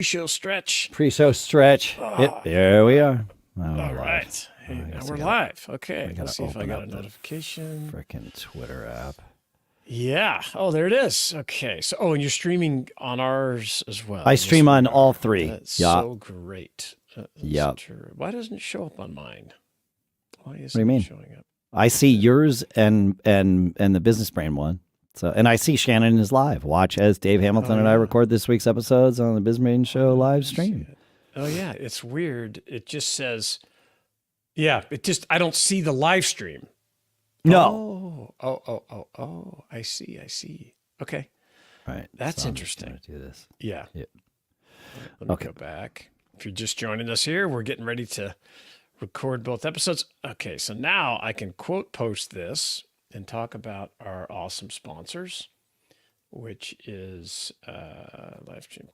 Pre-show stretch. Pre-show stretch. Oh. There we are. All right. Hey, now we're live. Okay. Let's see if I got a notification. Frickin' Twitter app. Yeah. Oh, there it is. Okay. So, and you're streaming on ours as well. I stream on all three. That's so great. Yeah. Why doesn't it show up on mine? Why isn't What do you mean? it showing up? I see yours and the Business Brain one. So, and I see Shannon is live. Watch as Dave Hamilton and I record this week's episodes on the Business Brain Show live stream. Oh yeah, it's weird. It just says, I don't see the live stream. No. Oh, I see. Okay. All right. That's so interesting. Do this. Yeah. Yep. Let me go back. If you're just joining us here, we're getting ready to record both episodes. Okay, so now I can quote post this and talk about our awesome sponsors, which is live stream.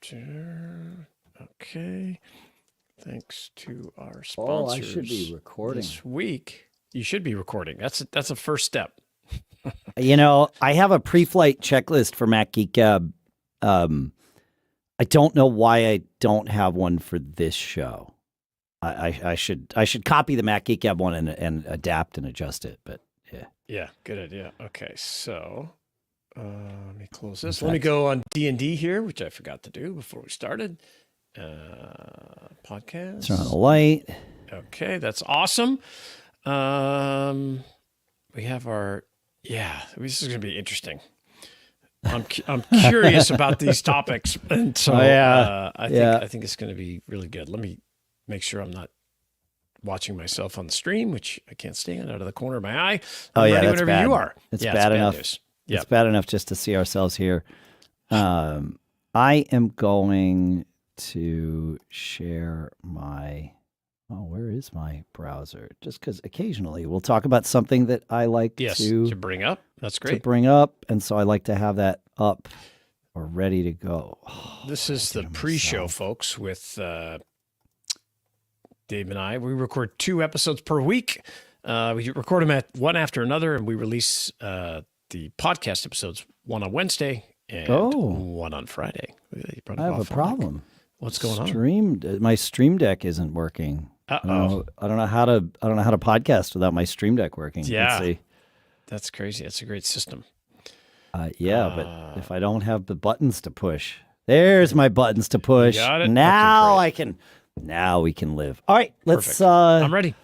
Okay. Thanks to our sponsors. Oh, I should be recording this week. You should be recording. That's a first step. You know, I have a pre-flight checklist for Mac Geek Gab. I don't know why I don't have one for this show. I should copy the Mac Geek Gab one and adapt and adjust it. But yeah. Yeah, good idea. Okay, so let me close this. Let me go on D&D here, which I forgot to do before we started. Podcast. Turn on the light. Okay, that's awesome. We have our this is going to be interesting. I'm curious about these topics, and so I think it's going to be really good. Let me make sure I'm not watching myself on the stream, which I can't stand out of the corner of my eye. I'm ready whenever bad. you are. It's bad enough. News. It's bad enough just to see ourselves here. I am going to share my. Oh, where is my browser? Just because occasionally we'll talk about something that I like to bring up. That's great. To bring up, and so I like to have that up or ready to go. Oh, this is the pre-show, folks, with Dave and I. We record 2 episodes per week. We record them at one after another, and we release the podcast episodes, one on Wednesday and one on Friday. I have a problem. What's going on? My Stream Deck isn't working. I don't know how to podcast without my Stream Deck working. Yeah, let's see. That's crazy. That's a great system. But if I don't have the buttons to push, there's my buttons to push. Got it. Now I can. Now we can live. All right, let's. Perfect. I'm ready.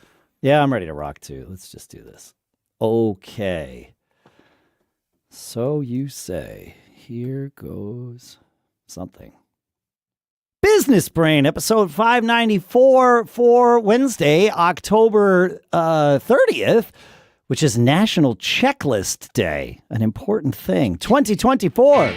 Yeah, I'm ready to rock too. Let's just do this. Okay. So you say. Here goes something. Business Brain, episode 594 for Wednesday, October 30th, which is National Checklist Day, an important thing. 2024.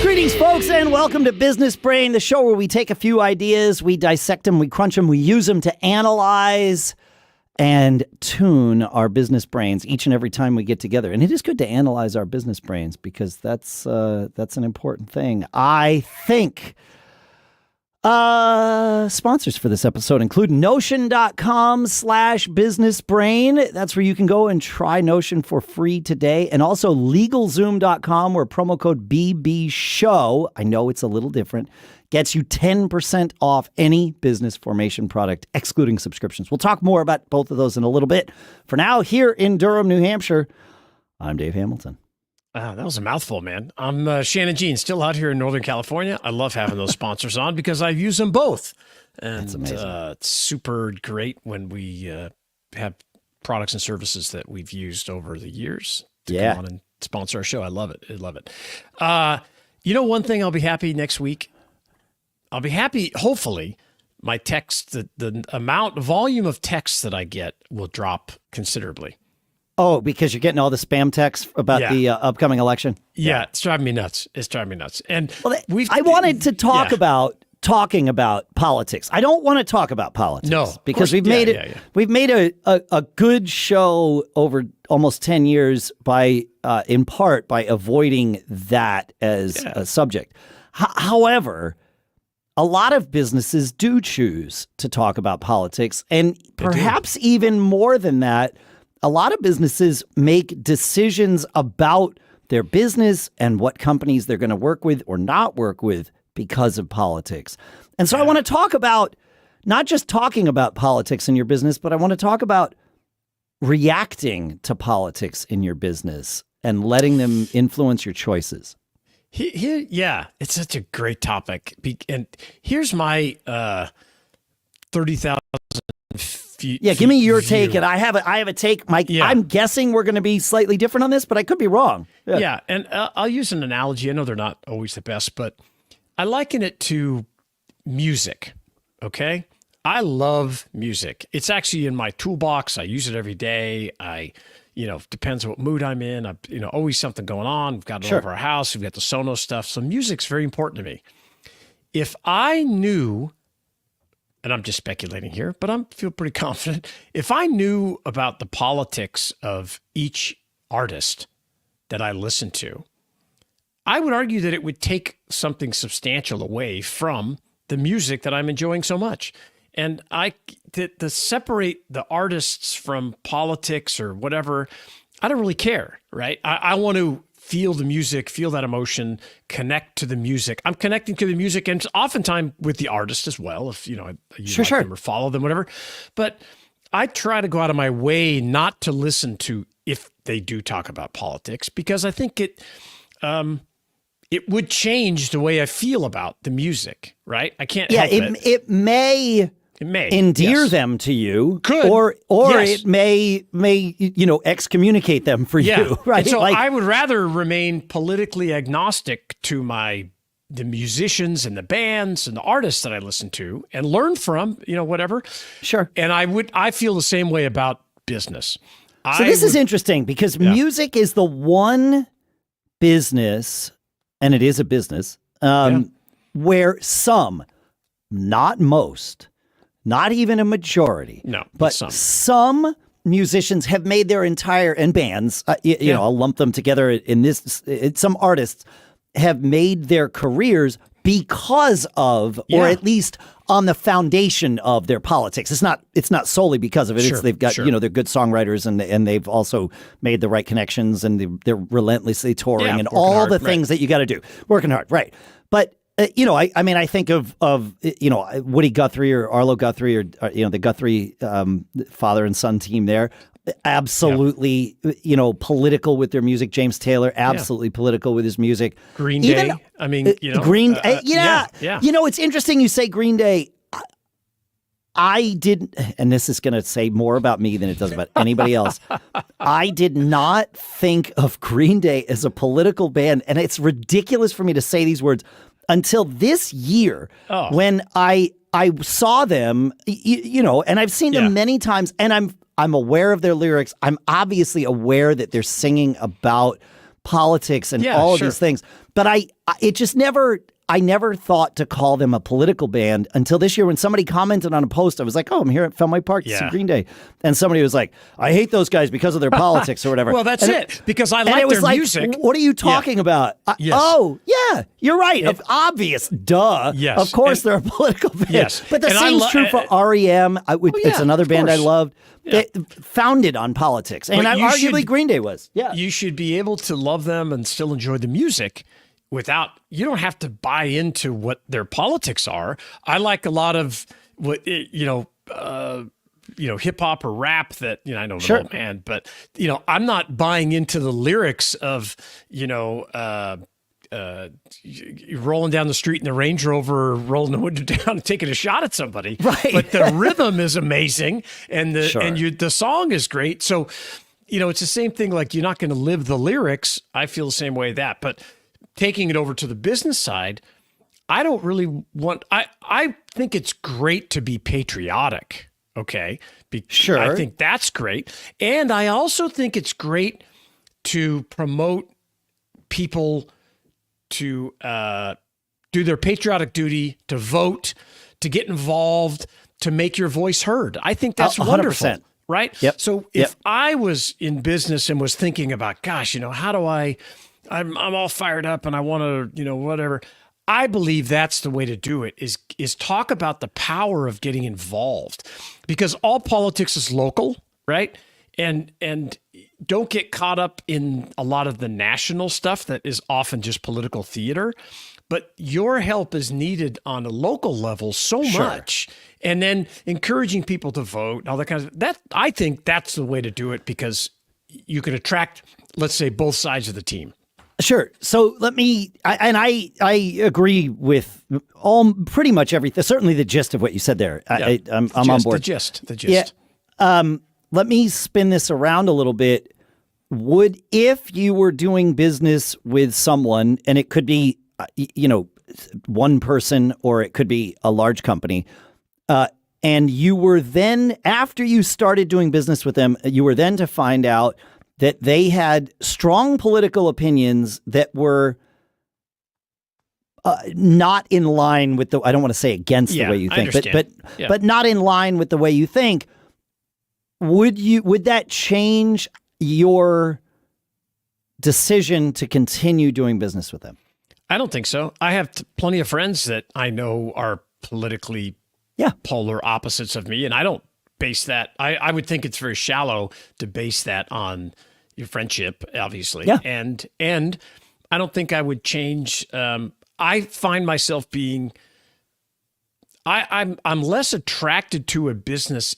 Greetings, folks, and welcome to Business Brain, the show where we take a few ideas, we dissect them, we crunch them, we use them to analyze and tune our business brains each and every time we get together. And it is good to analyze our business brains because that's an important thing, I think. Sponsors for this episode include Notion.com/businessbrain. That's where you can go and try Notion for free today. And also LegalZoom.com, where promo code BBShow, I know it's a little different, gets you 10% off any business formation product, excluding subscriptions. We'll talk more about both of those in a little bit. For now, here in Durham, New Hampshire, I'm Dave Hamilton. That was a mouthful, man. I'm Shannon Jean, still out here in Northern California. I love having those sponsors on because I use them both. And that's amazing. It's super great when we have products and services that we've used over the years to come on and sponsor our show. I love it. One thing I'll be happy next week. I'll be happy, hopefully, my text, the volume of texts that I get will drop considerably. Oh, because you're getting all the spam texts about the upcoming election? Yeah, it's driving me nuts. And I wanted to talk about talking about politics. I don't want to talk about politics. No, because we've made a good show over almost 10 years by in part by avoiding that as a subject. However, a lot of businesses do choose to talk about politics. And perhaps even more than that, a lot of businesses make decisions about their business and what companies they're going to work with or not work with because of politics. And so I want to talk about not just talking about politics in your business, but I want to talk about reacting to politics in your business and letting them influence your choices. Yeah, it's such a great topic. And here's my 30,000 feet. Yeah, give me your view. take, and I have a take. Mike, I'm guessing we're going to be slightly different on this, but I could be wrong. Yeah, and I'll use an analogy. I know they're not always the best, but I liken it to music, okay? I love music. It's actually in my toolbox. I use it every day. Depends on what mood I'm in. Always something going on. We've got it all over our house. We've got the Sonos stuff. So music's very important to me. If I knew, and I'm just speculating here, but I feel pretty confident. If I knew about the politics of each artist that I listen to, I would argue that it would take something substantial away from the music that I'm enjoying so much. And to separate the artists from politics or whatever, I don't really care, right? I want to feel the music, feel that emotion, connect to the music. I'm connecting to the music and oftentimes with the artist as well, if you like them or follow them, whatever. But I try to go out of my way not to listen to if they do talk about politics, because I think it would change the way I feel about the music, right? I can't help it. It may endear them to you, or it may excommunicate them for you, right? And so I would rather remain politically agnostic to the musicians and the bands and the artists that I listen to and learn from, whatever. Sure. And I feel the same way about business. So this is interesting because music is the one business, and it is a business, where some, not most, not even a majority, but some musicians have made their entire, and bands, I'll lump them together in this, some artists have made their careers because of, or at least on the foundation of their politics. It's not solely because of it. They've got, they're good songwriters and they've also made the right connections and they're relentlessly touring and all hard, the things that you got to do. Working hard, right. But I think of Woody Guthrie or Arlo Guthrie or the Guthrie father and son team there. Absolutely, political with their music. James Taylor, absolutely political with his music. Green Day. Green Day. It's interesting you say Green Day. I didn't, and this is going to say more about me than it does about anybody else. I did not think of Green Day as a political band, and it's ridiculous for me to say these words until this year when I saw them, and I've seen them many times, and I'm aware of their lyrics. I'm obviously aware that they're singing about politics and all of these things, but I never thought to call them a political band until this year when somebody commented on a post. I was like, I'm here at Fenway Park to see Green Day. And somebody was like, I hate those guys because of their politics or whatever. Well, that's it. Because I like their music. What are you talking about? Oh, yeah, you're right. Obvious. Duh. Yes. Of course they're a political band. Yes. But the same is true for REM. It's another band I loved. They founded on politics. And arguably Green Day was. Yeah. You should be able to love them and still enjoy the music. You don't have to buy into what their politics are. I like a lot of what hip hop or rap that I know the old man, but I'm not buying into the lyrics of rolling down the street in the Range Rover, rolling the window down and taking a shot at somebody. Right. But the rhythm is amazing and the song is great. So it's the same thing. Like you're not going to live the lyrics. I feel the same way but taking it over to the business side, I don't really want. I think it's great to be patriotic. Okay, I think that's great, and I also think it's great to promote people to do their patriotic duty, to vote, to get involved, to make your voice heard. I think that's 100%. Wonderful. Right? Yep. So if I was in business and was thinking about, gosh, how do I'm all fired up and I want to, whatever. I believe that's the way to do it is talk about the power of getting involved, because all politics is local, right? And don't get caught up in a lot of the national stuff that is often just political theater. But your help is needed on a local level so much. And then encouraging people to vote, all that kind of that. I think that's the way to do it, because you can attract, let's say, both sides of the team. Sure. So I agree with pretty much everything. Certainly the gist of what you said there. Yeah. I'm on board. The gist. Yeah. Let me spin this around a little bit. If you were doing business with someone, and it could be, one person or it could be a large company, and you were then, after you started doing business with them, you were then to find out that they had strong political opinions that were not in line with I don't want to say against the way you think, but not in line with the way you think. Would that change your decision to continue doing business with them? I don't think so. I have plenty of friends that I know are politically polar opposites of me, and I don't base that. I would think it's very shallow to base that on your friendship, obviously. Yeah. And I don't think I would change. I find myself being, I'm less attracted to a business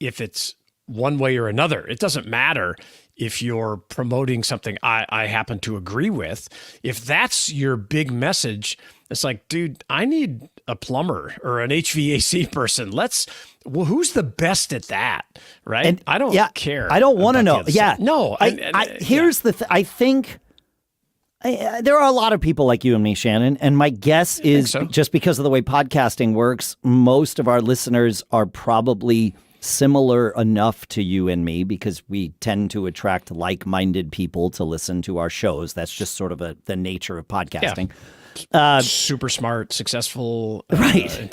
if it's one way or another. It doesn't matter if you're promoting something I happen to agree with. If that's your big message, it's like, dude, I need a plumber or an HVAC person. Who's the best at that, right? And I don't care. I don't want to know. Yeah. No. Here's the thing. I think there are a lot of people like you and me, Shannon, and my guess is just because of the way podcasting works, most of our listeners are probably similar enough to you and me, because we tend to attract like-minded people to listen to our shows. That's just sort of the nature of podcasting. Yeah. Super smart, successul, right?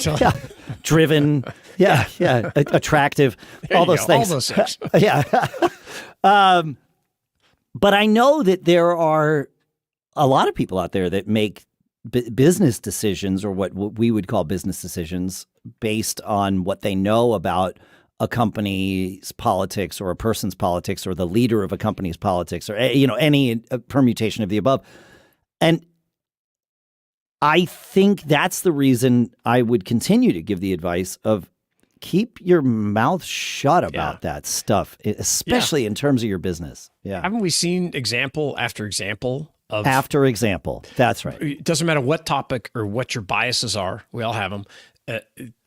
Driven, attractive, all those things. All those things. Yeah. But I know that there are a lot of people out there that make business decisions, or what we would call business decisions, based on what they know about a company's politics or a person's politics or the leader of a company's politics, or any permutation of the above. And I think that's the reason I would continue to give the advice of keep your mouth shut about that stuff, especially in terms of your business. Yeah. Haven't we seen example after example of after example? That's right. It doesn't matter what topic or what your biases are. We all have them.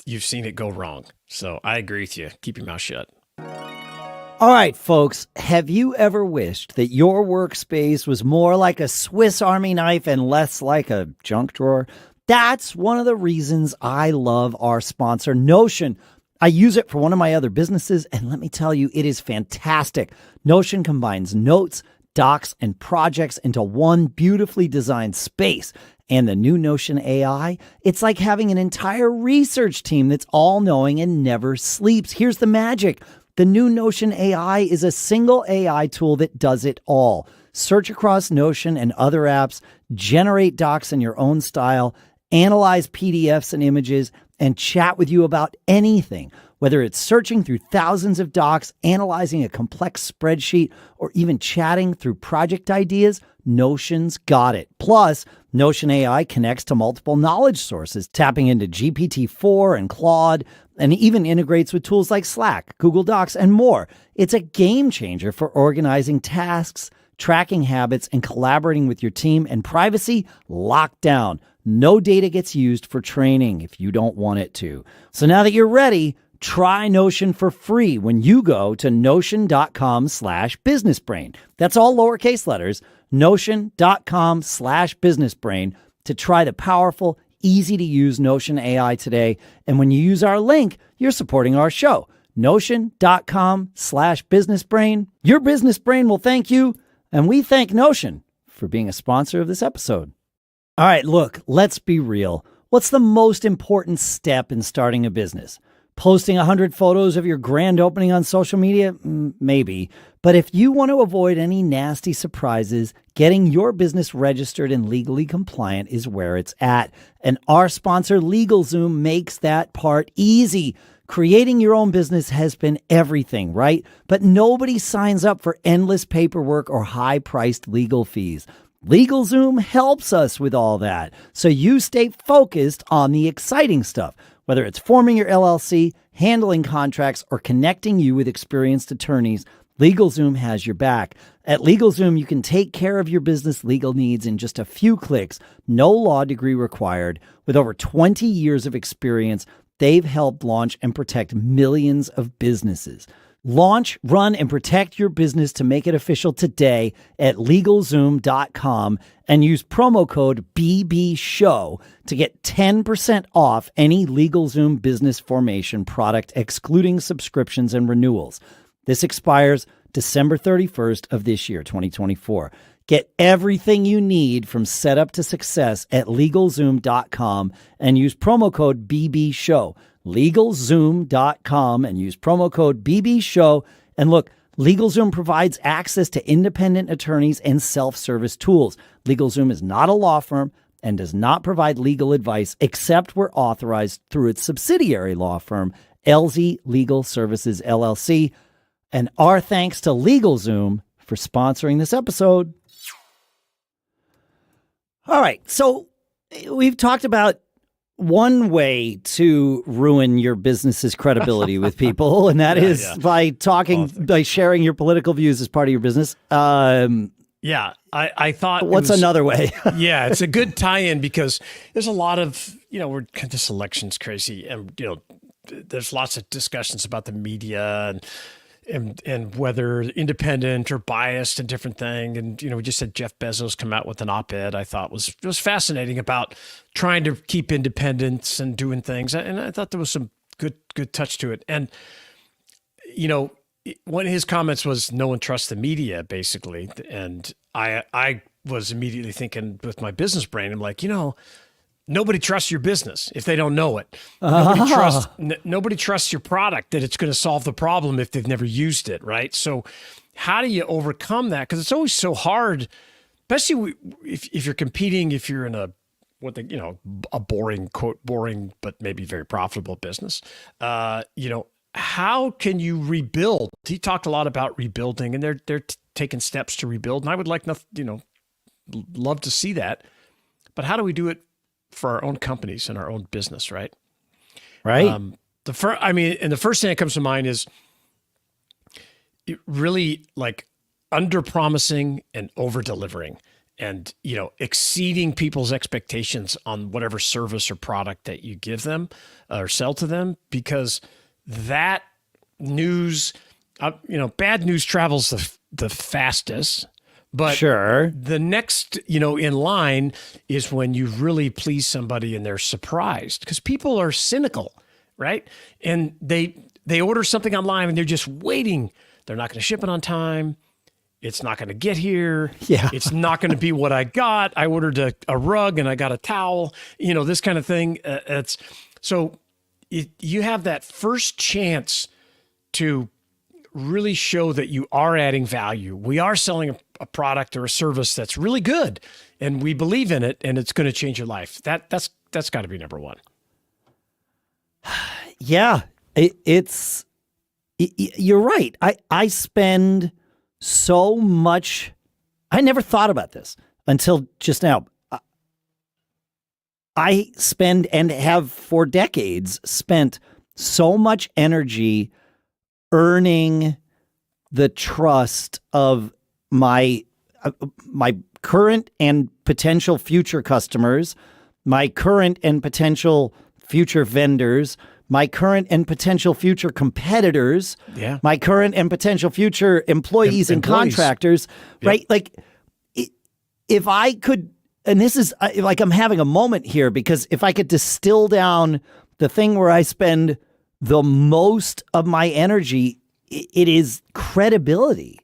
You've seen it go wrong. So I agree with you. Keep your mouth shut. All right, folks, have you ever wished that your workspace was more like a Swiss Army knife and less like a junk drawer? That's one of the reasons I love our sponsor, Notion. I use it for one of my other businesses, and let me tell you, it is fantastic. Notion combines notes, docs, and projects into one beautifully designed space. And the new Notion AI, it's like having an entire research team that's all-knowing and never sleeps. Here's the magic. The new Notion AI is a single AI tool that does it all. Search across Notion and other apps, generate docs in your own style, analyze PDFs and images, and chat with you about anything. Whether it's searching through thousands of docs, analyzing a complex spreadsheet, or even chatting through project ideas, Notion's got it. Plus, Notion AI connects to multiple knowledge sources, tapping into GPT-4 and Claude, and even integrates with tools like Slack, Google Docs, and more. It's a game changer for organizing tasks, tracking habits, and collaborating with your team, and privacy locked down. No data gets used for training if you don't want it to. So now that you're ready, try Notion for free when you go to notion.com/businessbrain. That's all lowercase letters, notion.com/businessbrain, to try the powerful, easy to use Notion AI today. And when you use our link, you're supporting our show. Notion.com/businessbrain. Your business brain will thank you. And we thank Notion for being a sponsor of this episode. All right, look, let's be real. What's the most important step in starting a business? Posting 100 photos of your grand opening on social media? Maybe. But if you want to avoid any nasty surprises, getting your business registered and legally compliant is where it's at. And our sponsor, LegalZoom, makes that part easy. Creating your own business has been everything, right? But nobody signs up for endless paperwork or high-priced legal fees. LegalZoom helps us with all that, so you stay focused on the exciting stuff. Whether it's forming your LLC, handling contracts, or connecting you with experienced attorneys, LegalZoom has your back. At LegalZoom, you can take care of your business legal needs in just a few clicks. No law degree required. With over 20 years of experience, they've helped launch and protect millions of businesses. Launch, run, and protect your business to make it official today at LegalZoom.com and use promo code BBSHOW to get 10% off any LegalZoom business formation product, excluding subscriptions and renewals. This expires December 31st of this year, 2024. Get everything you need from setup to success at LegalZoom.com and use promo code BBSHOW. LegalZoom.com and use promo code BBSHOW. And look, LegalZoom provides access to independent attorneys and self-service tools. LegalZoom is not a law firm and does not provide legal advice except where authorized through its subsidiary law firm, LZ Legal Services, LLC. And our thanks to LegalZoom for sponsoring this episode. All right, so we've talked about one way to ruin your business's credibility with people, and that is by by sharing your political views as part of your business. I thought. What's another way? Yeah, it's a good tie-in because there's a lot of, this election's crazy, and, there's lots of discussions about the media and whether independent or biased and different thing. And, we just had Jeff Bezos come out with an op-ed I thought was fascinating about trying to keep independence and doing things. And I thought there was some good touch to it. And, one of his comments was no one trusts the media, basically. And I was immediately thinking with my business brain, I'm like, nobody trusts your business if they don't know it. Nobody trusts your product, that it's going to solve the problem if they've never used it, right? So how do you overcome that? Because it's always so hard, especially if you're competing, if you're in a boring, quote, boring, but maybe very profitable business. How can you rebuild? He talked a lot about rebuilding, and they're taking steps to rebuild. And I would love to see that. But how do we do it for our own companies and our own business, right? Right. The first thing that comes to mind is really like under-promising and over-delivering, and exceeding people's expectations on whatever service or product that you give them or sell to them, because that news, bad news travels the fastest. But sure, the next, in line is when you really please somebody and they're surprised, because people are cynical, right? And they order something online and they're just waiting. They're not going to ship it on time. It's not going to get here. Yeah. It's not going to be what I got. I ordered a rug and I got a towel, this kind of thing. You have that first chance to really show that you are adding value. We are selling a product or a service that's really good, and we believe in it, and it's going to change your life. That's got to be number one. Yeah, you're right. I spend so much. I never thought about this until just now. I spend and have for decades spent so much energy earning the trust of my current and potential future customers, my current and potential future vendors, my current and potential future competitors, my current and potential future employees and contractors, right? Like, if I could, and this is like I'm having a moment here, because if I could distill down the thing where I spend the most of my energy, it is credibility.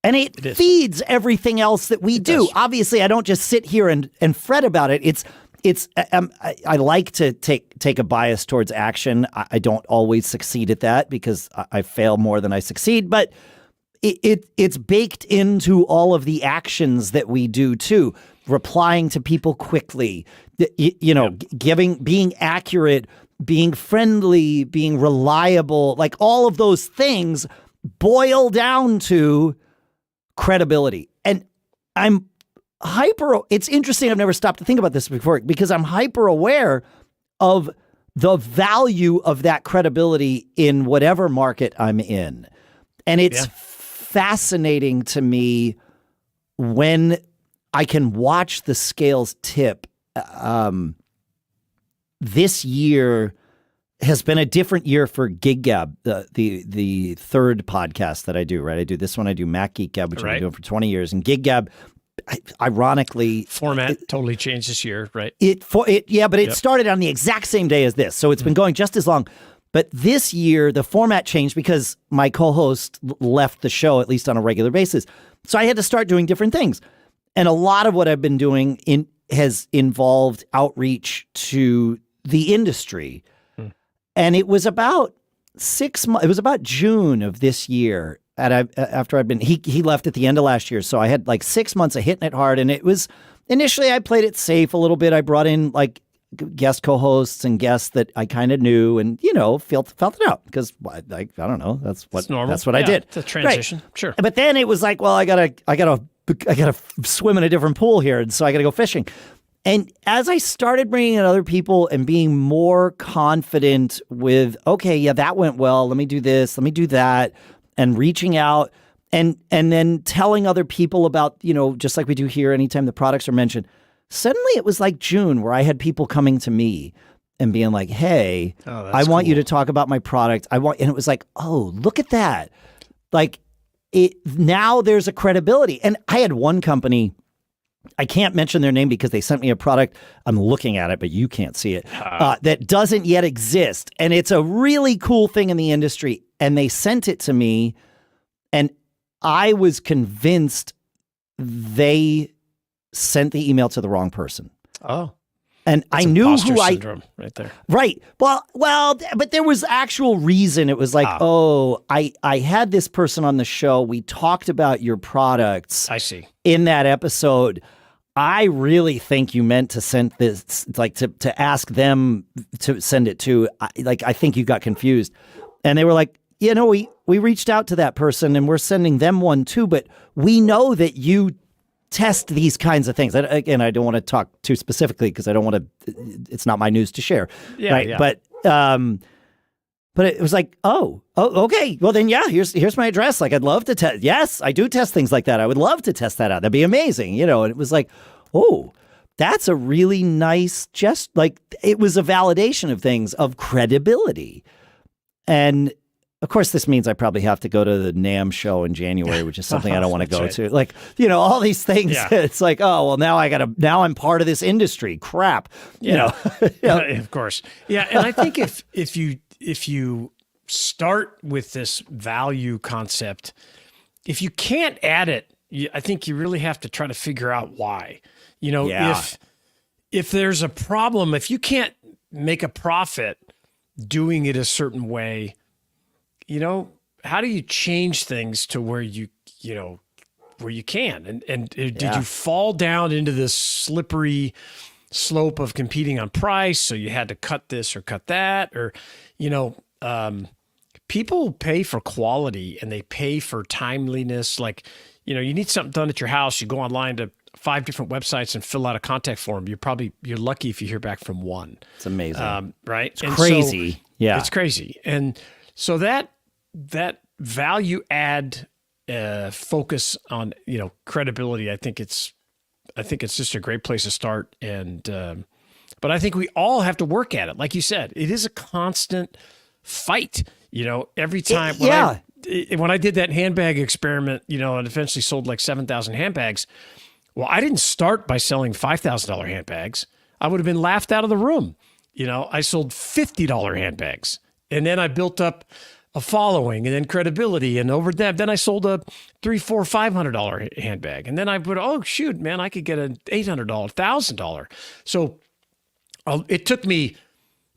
And it feeds everything else that we do. Obviously, I don't just sit here and fret about it. It's I like to take a bias towards action. I don't always succeed at that because I fail more than I succeed, but it's baked into all of the actions that we do too. Replying to people quickly, being accurate, being friendly, being reliable, like all of those things boil down to credibility. And it's interesting. I've never stopped to think about this before because I'm hyper aware of the value of that credibility in whatever market I'm in. And it's fascinating to me when I can watch the scales tip. This year has been a different year for Gig Gab, the third podcast that I do, right? I do this one, I do Mac Geek Gab, which I've been doing for 20 years. And Gig Gab, ironically... Format totally changed this year, right? It started on the exact same day as this. So it's been going just as long. But this year, the format changed because my co-host left the show, at least on a regular basis. So I had to start doing different things. And a lot of what I've been doing has involved outreach to the industry. And it was about 6 months. It was about June of this year. After I'd been, he left at the end of last year. So I had like 6 months of hitting it hard. And it was initially I played it safe a little bit. I brought in like guest co-hosts and guests that I kind of knew and, felt it out because I don't know. That's what I did. It's a transition. Right. Sure. But then it was like, well, I gotta swim in a different pool here. And so I got to go fishing. And as I started bringing in other people and being more confident with, okay, yeah, that went well. Let me do this. Let me do that. And reaching out and then telling other people about, just like we do here, anytime the products are mentioned, suddenly it was like June where I had people coming to me and being like, hey, I want you to talk about my product. And it was like, oh, look at that. Like now there's a credibility. And I had one company, I can't mention their name because they sent me a product. I'm looking at it, but you can't see it, that doesn't yet exist. And it's a really cool thing in the industry. And they sent it to me and I was convinced they sent the email to the wrong person. Oh. And I knew who syndrome right there. Right. Well, but there was actual reason. It was like, I had this person on the show. We talked about your products. I see. In that episode. I really think you meant to send this, like to ask them to send it to. I think you got confused. And they were like, we reached out to that person and we're sending them one too, but we know that you test these kinds of things. Again, I don't want to talk too specifically because I don't want to, it's not my news to share. Yeah, right. Yeah. But it was like, oh, okay. Well then, yeah, here's my address. Like, I'd love to test. Yes, I do test things like that. I would love to test that out. That'd be amazing. And it was like, oh, that's a really nice, just like it was a validation of things, of credibility. And of course, this means I probably have to go to the NAMM show in January, which is something I don't want to go to. Like, all these things. Yeah. It's like, oh, well, now I'm part of this industry. Crap. Of course. Yeah. And I think if you start with this value concept, if you can't add it, I think you really have to try to figure out why. If there's a problem, if you can't make a profit doing it a certain way, how do you change things to where you can? And did you fall down into this slippery slope of competing on price? So you had to cut this or cut that, or, people pay for quality and they pay for timeliness. Like, you need something done at your house. You go online to 5 different websites and fill out a contact form. You're lucky if you hear back from one. It's amazing. Right. It's crazy. Yeah. It's crazy. And so that value add focus on, credibility, I think it's just a great place to start. And, but I think we all have to work at it. Like you said, it is a constant fight, every time. When I did that handbag experiment, and eventually sold like 7,000 handbags. Well, I didn't start by selling $5,000 handbags. I would have been laughed out of the room. I sold $50 handbags, and then I built up a following and then credibility, and over that, then I sold a $300, $400, $500 handbag, and then I put, oh shoot, man, I could get an $800, $1,000. So It took me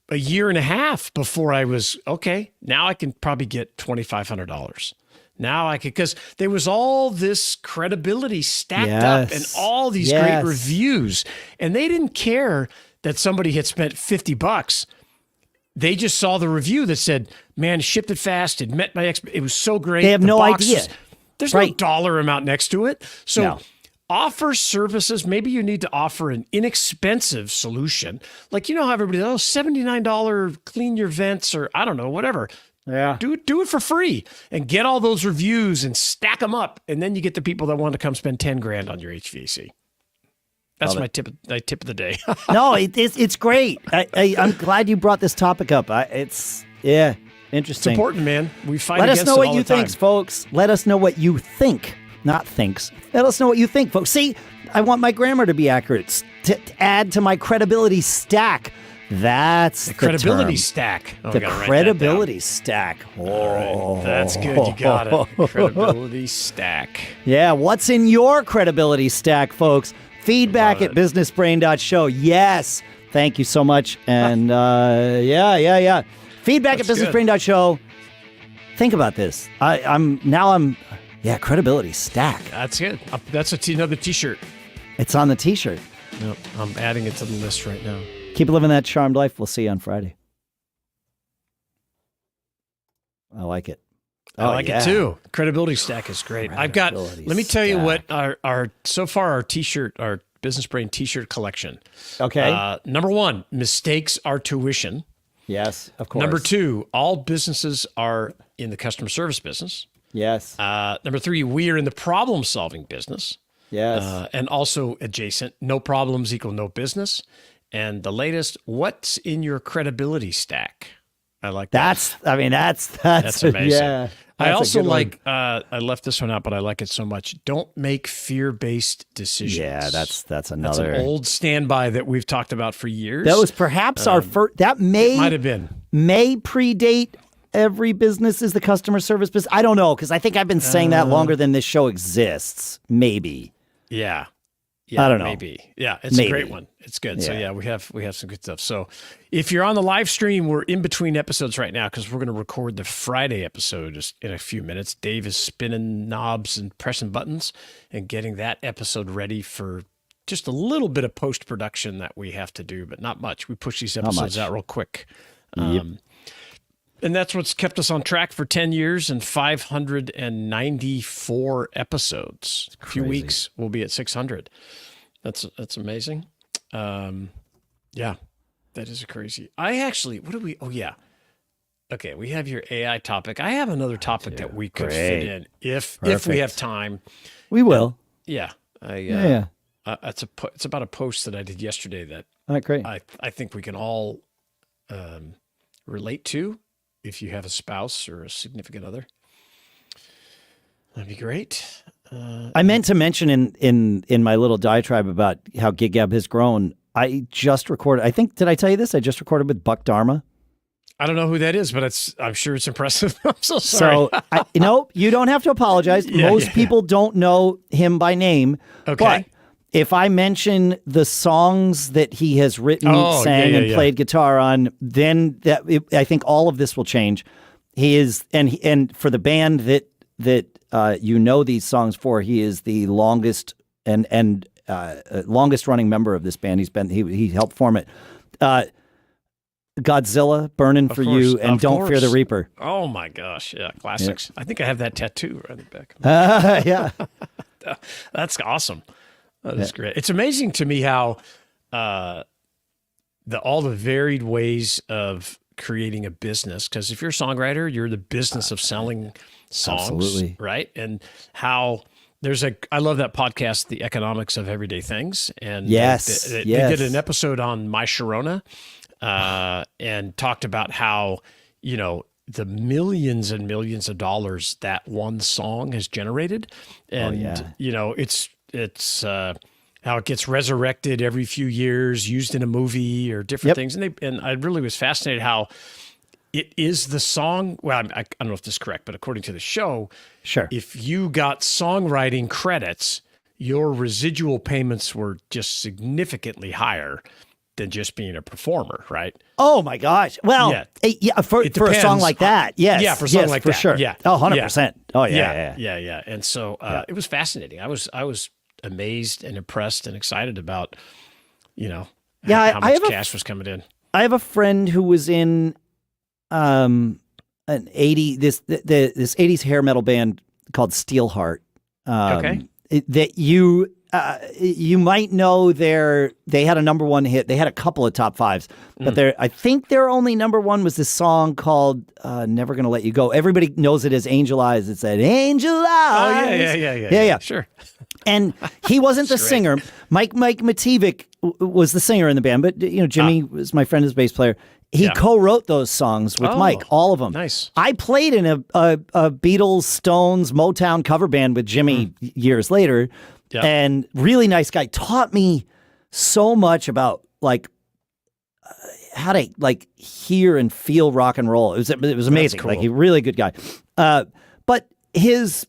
a year and a half before I was, okay, now I can probably get $2,500. Now I could, because there was all this credibility stacked up and all these great reviews. And they didn't care that somebody had spent $50. They just saw the review that said, man, shipped it fast. It met my it was so great. They have no idea. There's no dollar amount next to it. So offer services. Maybe you need to offer an inexpensive solution. Like, you know how everybody, $79 clean your vents, or I don't know, whatever. Yeah. Do it for free and get all those reviews and stack them up. And then you get the people that want to come spend 10 grand on your HVAC. That's my tip of the day. No, it's great. I'm glad you brought this topic up. It's interesting. It's important, man. We fight Let against us know it what all you the time. think, folks. Let us know what you think, not thinks. Let us know what you think, folks. See, I want my grammar to be accurate. To add to my credibility stack. That's the credibility term. Stack. Oh, the credibility stack. All right. That's good. You got it. Credibility stack. Yeah. What's in your credibility stack, folks? Feedback at businessbrain.show. Yes. Thank you so much. And yeah. Feedback at businessbrain.show. Think about this. I'm credibility stack. That's good. That's another t-shirt. It's on the t-shirt. Yep. I'm adding it to the list right now. Keep living that charmed life. We'll see you on Friday. I like it. I like it too. Credibility stack is great. I've got, let me tell you what our t-shirt, our Business Brain t-shirt collection. Okay. Number 1, mistakes are tuition. Yes, of course. Number 2, all businesses are in the customer service business. Yes. Number 3, we are in the problem solving business. Yes. And also adjacent, no problems equal no business. And the latest, what's in your credibility stack? I like that. That's amazing. Yeah. I also like, I left this one out, but I like it so much. Don't make fear-based decisions. Yeah, that's another. That's an old standby that we've talked about for years. That was perhaps our first, that might have been. May predate every business is the customer service business. I don't know, because I think I've been saying that longer than this show exists. Maybe. Yeah. I don't know. Maybe. Yeah, it's a great one. It's good. Yeah. So yeah, we have some good stuff. So if you're on the live stream, we're in between episodes right now because we're going to record the Friday episode just in a few minutes. Dave is spinning knobs and pressing buttons and getting that episode ready for just a little bit of post-production that we have to do, but not much. We push these episodes out real quick. Yep. And that's what's kept us on track for 10 years and 594 episodes. A few weeks, we'll be at 600. That's amazing. Yeah, that is crazy. Okay, we have your AI topic. I have another topic that we could fit in if we have time. We will. Yeah. It's about a post that I did yesterday that great. I think we can all relate to. If you have a spouse or a significant other, that'd be great. I meant to mention in my little diatribe about how GigGab has grown. I just recorded. Did I tell you this? I just recorded with Buck Dharma. I don't know who that is, but I'm sure it's impressive. I'm so sorry. So you don't have to apologize. Most people don't know him by name. Okay. But if I mention the songs that he has written, sang, and played guitar on, then I think all of this will change. He is, and for the band that these songs for, he is the longest and longest running member of this band. He helped form it. Godzilla, Burning for You, and Don't Fear the Reaper. Oh my gosh, yeah, classics. Yeah. I think I have that tattoo right in the back. Yeah, that's awesome. That is great. It's amazing to me how all the varied ways of creating a business. Because if you're a songwriter, you're the business of selling songs, absolutely. Right? And how I love that podcast, The Economics of Everyday Things. And they did an episode on My Sharona and talked about how, the millions and millions of dollars that one song has generated. And, it's how it gets resurrected every few years, used in a movie or different things. And I really was fascinated how it is the song. Well, I don't know if this is correct, but according to the show, sure, if you got songwriting credits, your residual payments were just significantly higher than just being a performer, right? Oh my gosh. Well, for a song like that. Yes. Yeah, for a song like for that. sure. Yeah. Oh, 100%. Oh yeah. Yeah. And so it was fascinating. I was amazed and impressed and excited about, how much cash was coming in. I have a friend who was in an 80 this 80s hair metal band called Steelheart. Okay. That you might know they had a number one hit. They had a couple of top fives, but I think their only number one was this song called "Never Gonna Let You Go." Everybody knows it as "Angel Eyes." It said "Angel Eyes." Oh yeah. Sure. And he wasn't the singer. Mike Mativic was the singer in the band, but Jimmy was my friend as bass player. He co-wrote those songs with Mike, all of them. Nice. I played in a Beatles, Stones, Motown cover band with Jimmy years later, and really nice guy. Taught me so much about how to hear and feel rock and roll. It was amazing. Cool. Like a really good guy. But his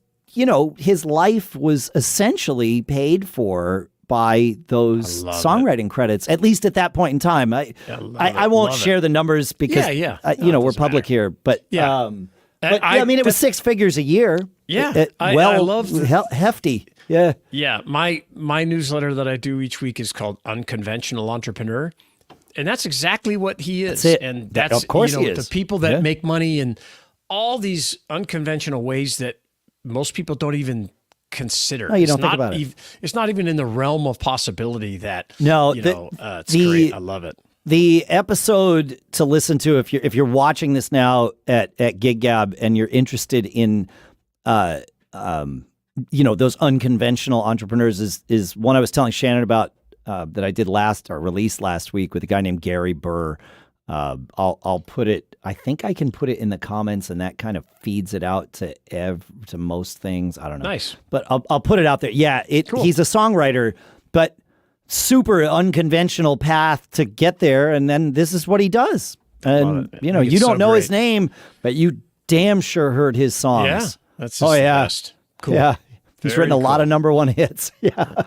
life was essentially paid for by those songwriting credits, at least at that point in time. I won't share the numbers because we're public here, but I mean it was six figures a year. Yeah, I love hefty. Yeah, yeah. My newsletter that I do each week is called Unconventional Entrepreneur, and that's exactly what he is. That's it. And that's of course he is. The people that make money in all these unconventional ways that most people don't even consider. No, you don't think about it. It's not even in the realm of possibility that. No, it's great. I love it. The episode to listen to if you're watching this now at GigGab and you're interested in, those unconventional entrepreneurs is one I was telling Shannon about that I did released last week with a guy named Gary Burr. I'll put it. I think I can put it in the comments, and that kind of feeds it out to most things. I don't know. Nice, but I'll put it out there. Yeah, cool. He's a songwriter, but super unconventional path to get there, and then this is what he does. And you don't know his name, but you damn sure heard his songs. Yeah, that's just the best. Cool. Yeah, he's written a lot of number one hits. Yeah,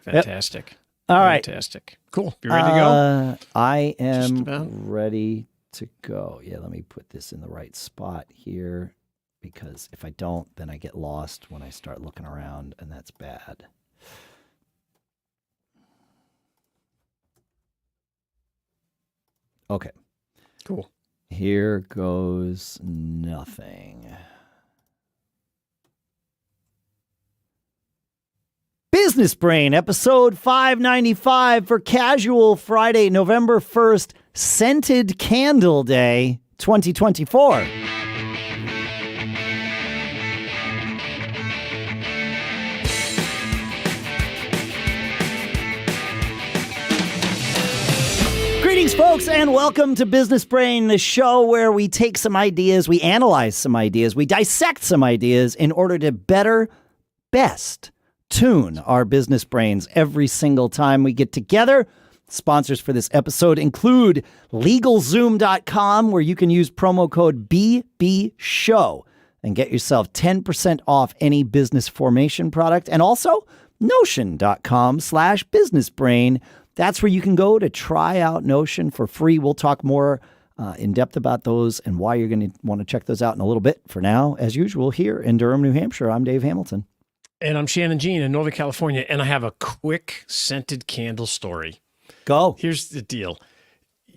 fantastic. All right, fantastic. Cool. You ready to go? I am ready to go. Yeah, let me put this in the right spot here, because if I don't, then I get lost when I start looking around, and that's bad. Okay. Cool. Here goes nothing. Business Brain, episode 595 for casual Friday, November 1st, Scented Candle Day 2024. Greetings, folks, and welcome to Business Brain, the show where we take some ideas, we analyze some ideas, we dissect some ideas in order to best tune our business brains every single time we get together. Sponsors for this episode include LegalZoom.com, where you can use promo code BBSHOW and get yourself 10% off any business formation product. And also Notion.com/businessbrain. That's where you can go to try out Notion for free. We'll talk more in depth about those and why you're going to want to check those out in a little bit. For now, as usual, here in Durham, New Hampshire, I'm Dave Hamilton. And I'm Shannon Jean in Northern California, and I have a quick scented candle story. Go. Here's the deal.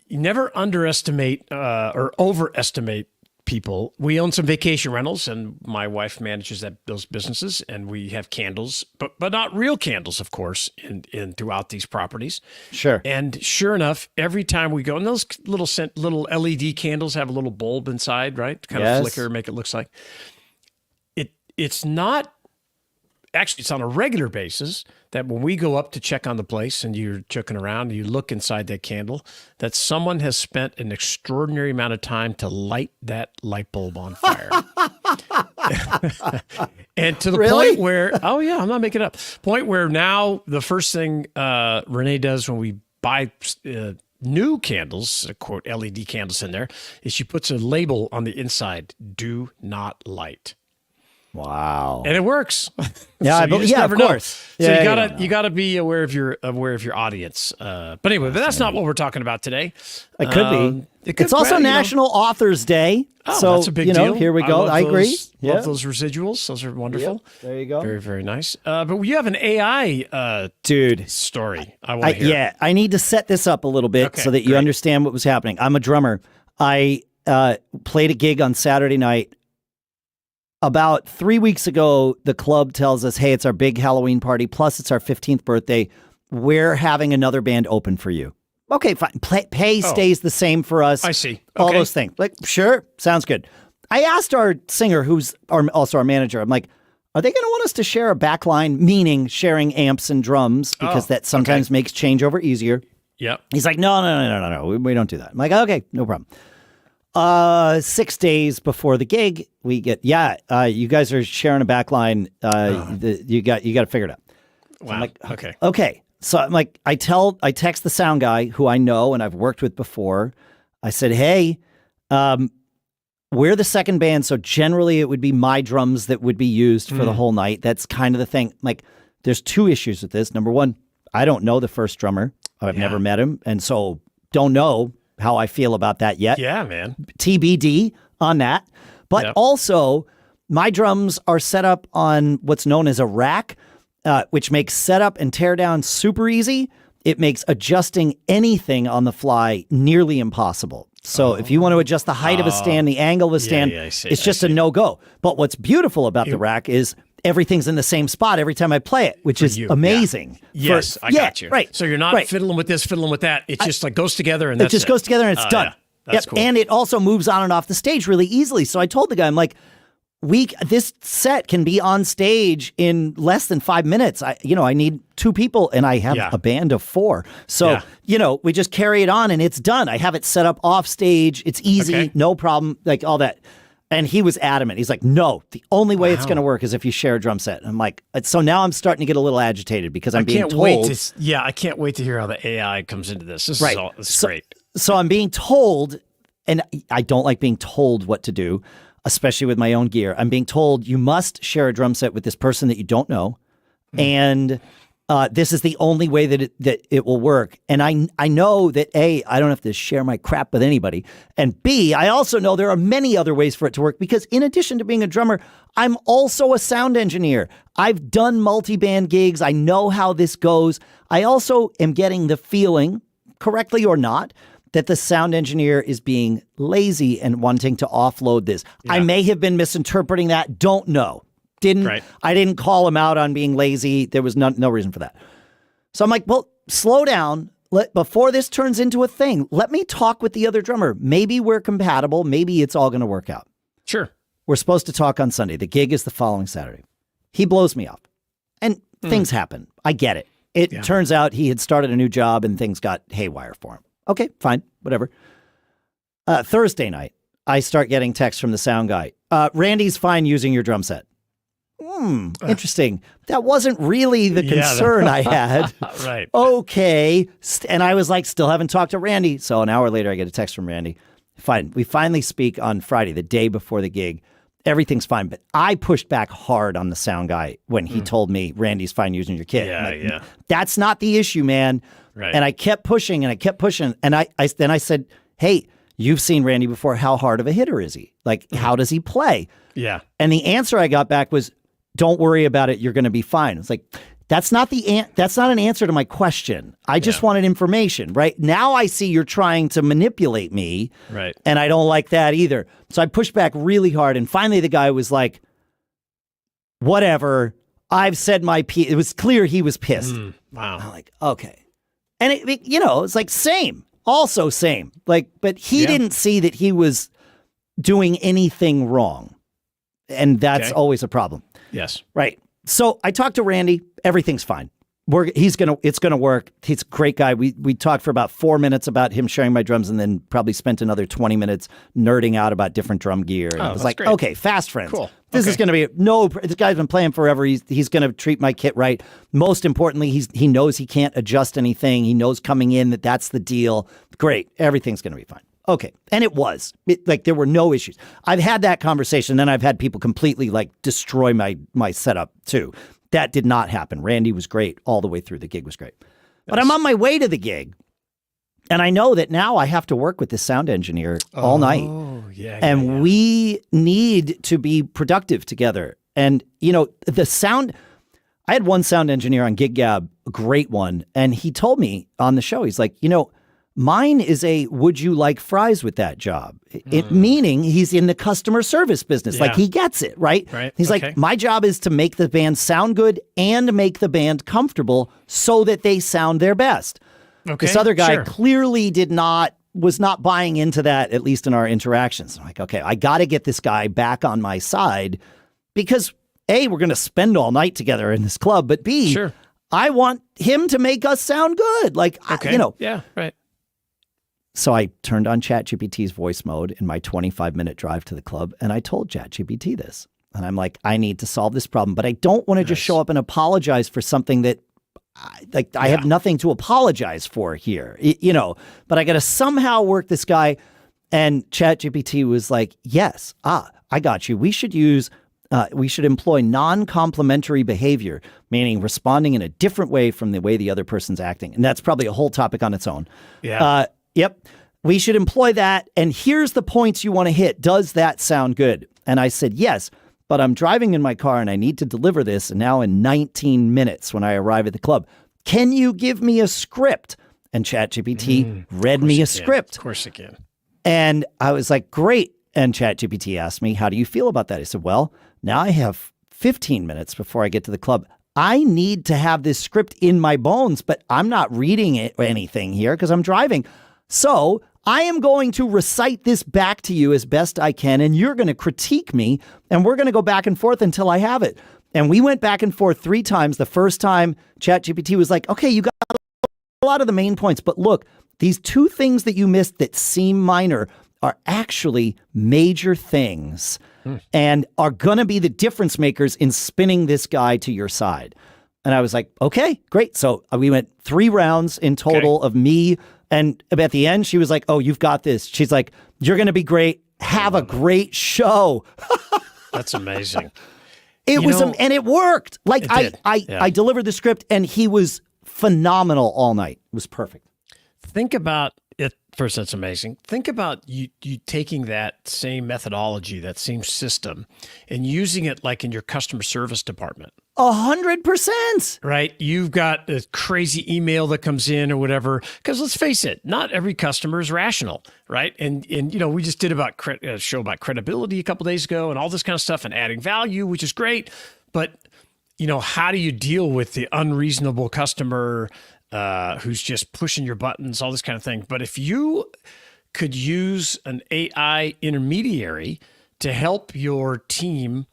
You never underestimate or overestimate people. We own some vacation rentals, and my wife manages those businesses, and we have candles, but not real candles, of course, in throughout these properties. Sure. And sure enough, every time we go, and those little LED candles have a little bulb inside, right? Kind of flicker, make it look like. It's not... Actually, it's on a regular basis that when we go up to check on the place and you're checking around and you look inside that candle, that someone has spent an extraordinary amount of time to light that light bulb on fire. And to the point where, oh yeah, I'm not making it up, point where now the first thing Renee does when we buy new candles, quote, LED candles in there, is she puts a label on the inside, "Do not light." Wow. And it works. Yeah, So you just never of know. course. So Yeah, you don't gotta know. you gotta be aware of your audience. But anyway, that's not what we're talking about today. It could be. It could, It's also well, National Authors Day. Oh, so, that's a big deal. Here we go. love I agree. those- Yeah. Love those residuals. Those are wonderful. There you go. Very, very nice. But you have an AI Dude. story. I want to hear. Yeah, I need to set this up a little bit Okay, so that you great. understand what was happening. I'm a drummer. I played a gig on Saturday night. About 3 weeks ago, the club tells us, hey, it's our big Halloween party, plus it's our 15th birthday. We're having another band open for you. Okay, fine. Pay stays the same for us. I see. All Okay. those things. Like, sure, sounds good. I asked our singer, who's also our manager, I'm like, are they going to want us to share a back line, meaning sharing amps and drums, because that sometimes makes changeover easier? Yep. He's like, no. We don't do that. I'm like, okay, no problem. 6 days before the gig, we get, you guys are sharing a back line. You got to figure it out. Wow. I'm like, okay. Okay. So I'm like, I text the sound guy who I know and I've worked with before. I said, hey, we're the second band. So generally it would be my drums that would be used for the whole night. That's kind of the thing. Like, there's two issues with this. Number one, I don't know the first drummer. I've never met him. And so don't know how I feel about that yet. Yeah, man. TBD on that. But also, my drums are set up on what's known as a rack, which makes setup and tear down super easy. It makes adjusting anything on the fly nearly impossible. So if you want to adjust the height of a stand, the angle of a stand, I see, it's just a no-go. But what's beautiful about the rack is everything's in the same spot every time I play it, which is amazing. Yes, I got you. Right. So you're not fiddling with this, fiddling with that. It just like goes together and It that's just goes together and it's done. Yeah. That's cool. And it also moves on and off the stage really easily. So I told the guy, I'm like, this set can be on stage in less than 5 minutes. I need 2 people and I have a band of 4. So, we just carry it on and it's done. I have it set up off stage. It's easy, no problem, like all that. And he was adamant. He's like, no, the only way it's going to work is if you share a drum set. And I'm like, so now I'm starting to get a little agitated because I'm being told. I can't wait to hear how the AI comes into this. This is great. So I'm being told, and I don't like being told what to do, especially with my own gear. I'm being told you must share a drum set with this person that you don't know. And this is the only way that it will work. And I know that A, I don't have to share my crap with anybody. And B, I also know there are many other ways for it to work because in addition to being a drummer, I'm also a sound engineer. I've done multi-band gigs. I know how this goes. I also am getting the feeling, correctly or not, that the sound engineer is being lazy and wanting to offload this. I may have been misinterpreting that. Don't know. I didn't call him out on being lazy. There was no reason for that. So I'm like, well, slow down. Before this turns into a thing, let me talk with the other drummer. Maybe we're compatible. Maybe it's all going to work out. Sure. We're supposed to talk on Sunday. The gig is the following Saturday. He blows me off. And things happen. I get it. It turns out he had started a new job and things got haywire for him. Okay, fine, whatever. Thursday night, I start getting texts from the sound guy. Randy's fine using your drum set. Interesting. That wasn't really the concern I had. Right. Okay. And I was like, still haven't talked to Randy. So an hour later, I get a text from Randy. Fine. We finally speak on Friday, the day before the gig. Everything's fine. But I pushed back hard on the sound guy when he told me Randy's fine using your kit. Yeah. That's not the issue, man. Right. And I kept pushing and I kept pushing. And then I said, hey, you've seen Randy before. How hard of a hitter is he? Like, how does he play? Yeah. And the answer I got back was, don't worry about it. You're going to be fine. It's like, that's not an answer to my question. I just wanted information, right? Now I see you're trying to manipulate me. Right. And I don't like that either. So I pushed back really hard. And finally the guy was like, whatever. I've said my piece. It was clear he was pissed. Wow. I'm like, okay. And it's like same. Also same. Like, but he didn't see that he was doing anything wrong. And that's always a problem. Yes. Right. So I talked to Randy. Everything's fine. It's gonna work. He's a great guy. We talked for about 4 minutes about him sharing my drums, and then probably spent another 20 minutes nerding out about different drum gear. And I was like, great. okay, fast friends. Cool. This is gonna be this guy's been playing forever. He's gonna treat my kit right. Most importantly, he knows he can't adjust anything. He knows coming in that's the deal. Great. Everything's gonna be fine. Okay. And it was. Like there were no issues. I've had that conversation, then I've had people completely like destroy my setup too. That did not happen. Randy was great all the way through. The gig was great. But I'm on my way to the gig, and I know that now I have to work with this sound engineer all night. And we need to be productive together. And, you know, the sound, I had one sound engineer on Gig Gab, a great one, and he told me on the show, he's like, you know, mine is a would you like fries with that job? It meaning he's in the customer service business. Like he gets it, right? He's like, my job is to make the band sound good and make the band comfortable so that they sound their best. This other guy clearly was not buying into that, at least in our interactions. I'm like, okay, I got to get this guy back on my side because A, we're going to spend all night together in this club, but B, I want him to make us sound good. Like, you know. Yeah, right. So I turned on ChatGPT's voice mode in my 25-minute drive to the club, and I told ChatGPT this. And I'm like, I need to solve this problem, but I don't want to just show up and apologize for something that I have nothing to apologize for here, you know, but I got to somehow work this guy. And ChatGPT was like, yes, I got you. We should employ non-complimentary behavior, meaning responding in a different way from the way the other person's acting. And that's probably a whole topic on its own. Yep. We should employ that. And here's the points you want to hit. Does that sound good? And I said, yes, but I'm driving in my car and I need to deliver this now in 19 minutes when I arrive at the club. Can you give me a script? And ChatGPT read me a script. Of course it can. And I was like, great. And ChatGPT asked me, how do you feel about that? I said, well, now I have 15 minutes before I get to the club. I need to have this script in my bones, but I'm not reading it or anything here because I'm driving. So I am going to recite this back to you as best I can, and you're going to critique me, and we're going to go back and forth until I have it. And we went back and forth 3 times. The first time, ChatGPT was like, okay, you got a lot of the main points, but look, these 2 things that you missed that seem minor are actually major things and are going to be the difference makers in spinning this guy to your side. And I was like, okay, great. So we went 3 rounds in total of me. And at the end, she was like, oh, you've got this. She's like, you're going to be great. Have a great show. That's amazing. And it worked. Like I delivered the script and he was phenomenal all night. It was perfect. Think about it. First, that's amazing. Think about you taking that same methodology, that same system, and using it like in your customer service department. 100%. Right? You've got a crazy email that comes in or whatever. Because let's face it, not every customer is rational, right? And you know, we just did a show about credibility a couple days ago and all this kind of stuff and adding value, which is great. But you know, how do you deal with the unreasonable customer who's just pushing your buttons, all this kind of thing? But if you could use an AI intermediary to help your team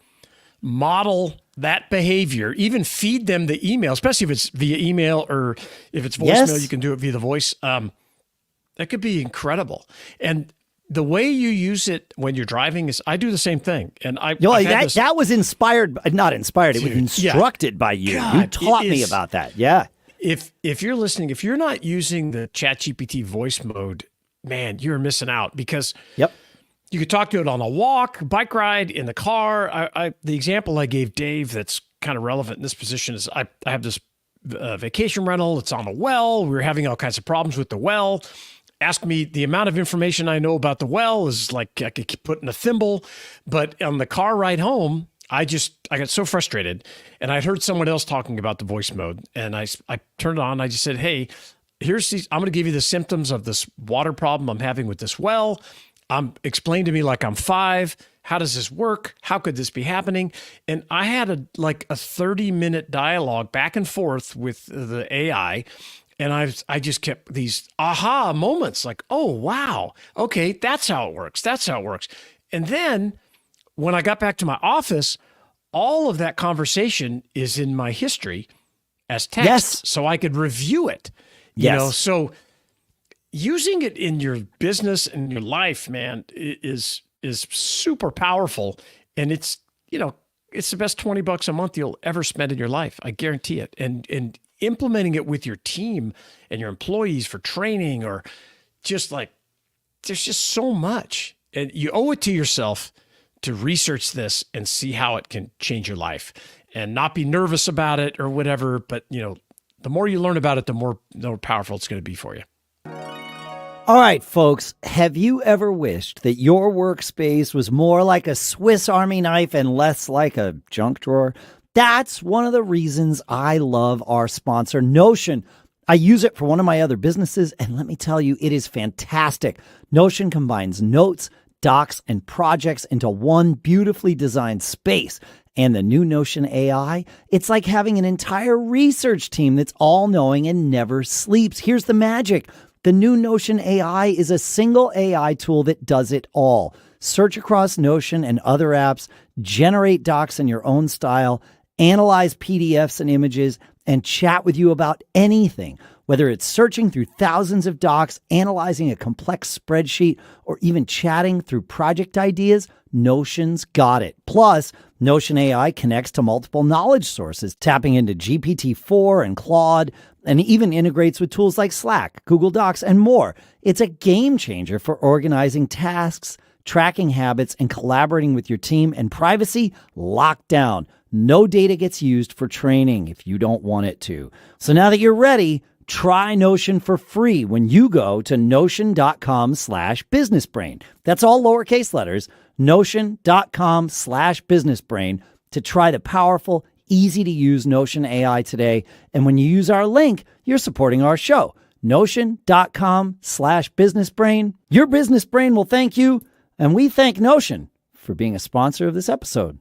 model that behavior, even feed them the email, especially if it's via email or if it's voicemail, you can do it via the voice. That could be incredible. And the way you use it when you're driving is, I do the same thing. And that was inspired, not inspired. It was instructed by you. God, you taught me about that. Yeah. If you're listening, if you're not using the ChatGPT voice mode, man, you're missing out because you could talk to it on a walk, bike ride, in the car. The example I gave Dave that's kind of relevant in this position is I have this vacation rental. It's on a well. We were having all kinds of problems with the well. Ask me the amount of information I know about the well is like I could put in a thimble. But on the car ride home, I got so frustrated, and I'd heard someone else talking about the voice mode, and I turned it on. I just said, hey, I'm going to give you the symptoms of this water problem I'm having with this well. Explain to me like I'm 5. How does this work? How could this be happening? And I had a 30-minute dialogue back and forth with the AI. And I just kept these aha moments like, oh, wow. Okay, that's how it works. That's how it works. And then when I got back to my office, all of that conversation is in my history as text, so I could review it. You know, so using it in your business and your life, man, is super powerful. And it's the best $20 a month you'll ever spend in your life. I guarantee it. And implementing it with your team and your employees for training or just like there's just so much. And you owe it to yourself to research this and see how it can change your life and not be nervous about it or whatever. But, the more you learn about it, the more powerful it's going to be for you. All right, folks, have you ever wished that your workspace was more like a Swiss Army knife and less like a junk drawer? That's one of the reasons I love our sponsor, Notion. I use it for one of my other businesses, and let me tell you, it is fantastic. Notion combines notes, docs, and projects into one beautifully designed space. And the new Notion AI, it's like having an entire research team that's all-knowing and never sleeps. Here's the magic. The new Notion AI is a single AI tool that does it all. Search across Notion and other apps, generate docs in your own style, analyze PDFs and images, and chat with you about anything. Whether it's searching through thousands of docs, analyzing a complex spreadsheet, or even chatting through project ideas, Notion's got it. Plus, Notion AI connects to multiple knowledge sources, tapping into GPT-4 and Claude, and even integrates with tools like Slack, Google Docs, and more. It's a game changer for organizing tasks, tracking habits, and collaborating with your team, and privacy locked down. No data gets used for training if you don't want it to. So now that you're ready, try Notion for free when you go to notion.com/businessbrain. That's all lowercase letters, notion.com/businessbrain to try the powerful, easy to use Notion AI today. And when you use our link, you're supporting our show. Notion.com/businessbrain. Your business brain will thank you. And we thank Notion for being a sponsor of this episode.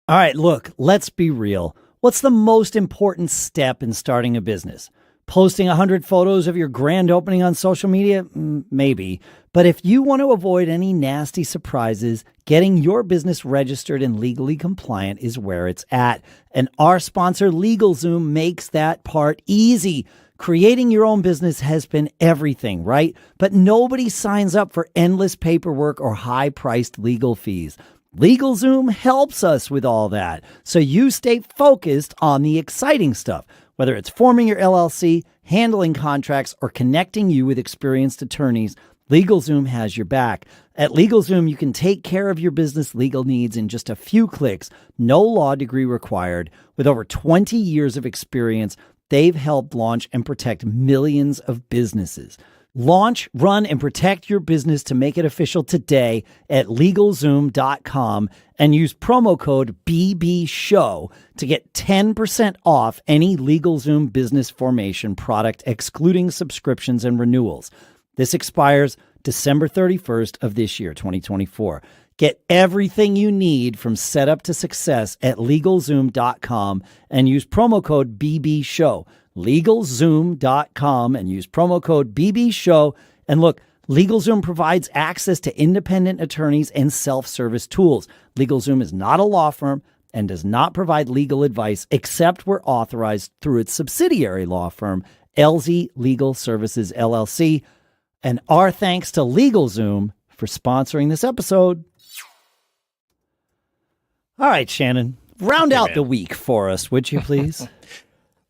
All right, look, let's be real. What's the most important step in starting a business? Posting 100 photos of your grand opening on social media? Maybe. But if you want to avoid any nasty surprises, getting your business registered and legally compliant is where it's at. And our sponsor, LegalZoom, makes that part easy. Creating your own business has been everything, right? But nobody signs up for endless paperwork or high-priced legal fees. LegalZoom helps us with all that, so you stay focused on the exciting stuff. Whether it's forming your LLC, handling contracts, or connecting you with experienced attorneys, LegalZoom has your back. At LegalZoom, you can take care of your business legal needs in just a few clicks. No law degree required. With over 20 years of experience, they've helped launch and protect millions of businesses. Launch, run, and protect your business to make it official today at LegalZoom.com and use promo code BBSHOW to get 10% off any LegalZoom business formation product, excluding subscriptions and renewals. This expires December 31st of this year, 2024. Get everything you need from setup to success at LegalZoom.com and use promo code BBSHOW. LegalZoom.com and use promo code BBSHOW. And look, LegalZoom provides access to independent attorneys and self-service tools. LegalZoom is not a law firm and does not provide legal advice except where authorized through its subsidiary law firm, LZ Legal Services, LLC. And our thanks to LegalZoom for sponsoring this episode. All right, Shannon, round out the week for us, would you please?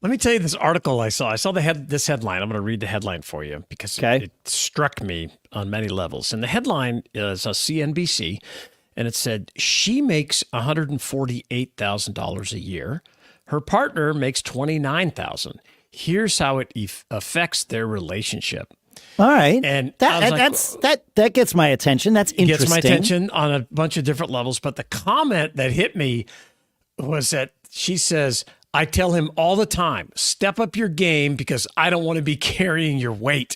Let me tell you this article I saw. I saw this headline. I'm going to read the headline for you because it struck me on many levels. And the headline is a CNBC, and it said, she makes $148,000 a year. Her partner makes $29,000. Here's how it affects their relationship. All right. And that gets my attention. That's interesting. Gets my attention on a bunch of different levels. But the comment that hit me was that she says, I tell him all the time, step up your game because I don't want to be carrying your weight.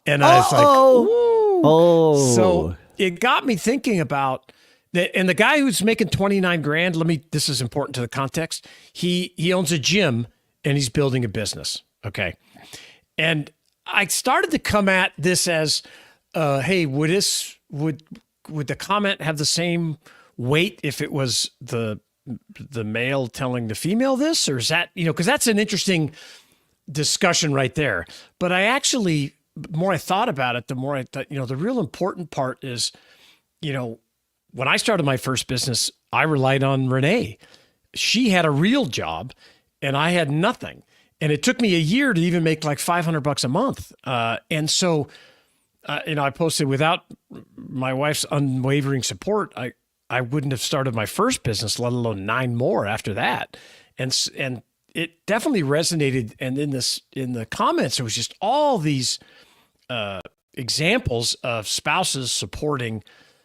And I was like, whoa. So it got me thinking about that. And the guy who's making 29 grand, this is important to the context. He owns a gym and he's building a business. Okay. And I started to come at this as, hey, would the comment have the same weight if it was the male telling the female this, or is that, because that's an interesting discussion right there. But the more I thought about it, the more I thought, the real important part is, when I started my first business, I relied on Renee. She had a real job and I had nothing. And it took me a year to even make like $500 a month. And so I posted, without my wife's unwavering support, I wouldn't have started my first business, let alone 9 more after that. And it definitely resonated. And in the comments, there was just all these examples of spouses supporting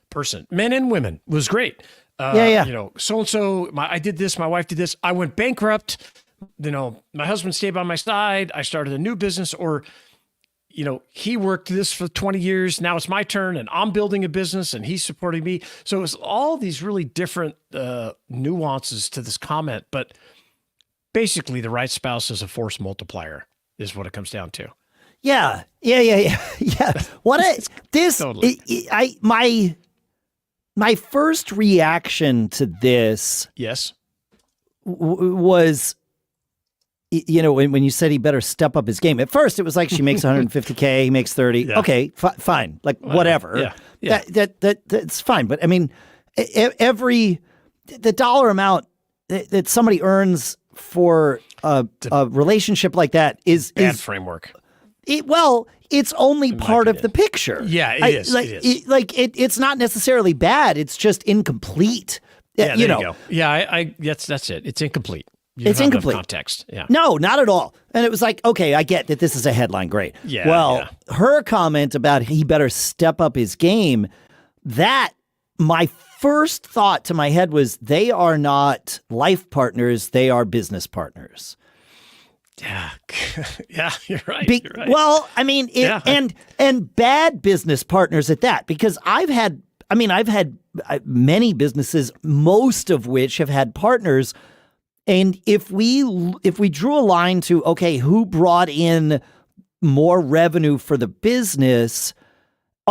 person, men and women. It was great. So-and-so, I did this, my wife did this. I went bankrupt. My husband stayed by my side. I started a new business, or, he worked this for 20 years. Now it's my turn and I'm building a business and he's supporting me. So it was all these really different nuances to this comment, but basically the right spouse is a force multiplier is what it comes down to. Yeah. Totally. My first reaction to this, yes, was, when you said he better step up his game. At first, it was like she makes 150K, he makes 30. Yeah. Okay, fine, like whatever. Yeah. That's fine. But I mean, the dollar amount that somebody earns for a relationship like that is bad framework. It's only part of the picture. Yeah, it is. It's not necessarily bad. It's just incomplete. Yeah, there you go. Yeah, that's it. It's incomplete. It's incomplete Context. Yeah. No, not at all. And it was like, okay, I get that this is a headline. Great. Yeah. Well, her comment about he better step up his game, that my first thought to my head was they are not life partners. They are business partners. Yeah. Yeah, you're right. You're right. Well, I mean, and bad business partners at that, because I've had many businesses, most of which have had partners. And if we drew a line to, okay, who brought in more revenue for the business,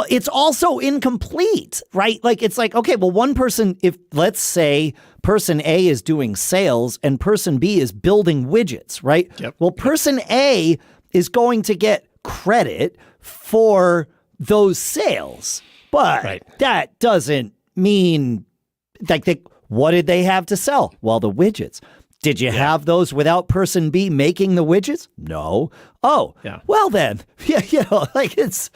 it's also incomplete, right? Like, it's like, okay, well, one person, if let's say person A is doing sales and person B is building widgets, right? Yep. Well, person A is going to get credit for those sales, but that doesn't mean what did they have to sell? Well, the widgets. Did you have those without person B making the widgets? No. Oh, well then, it's,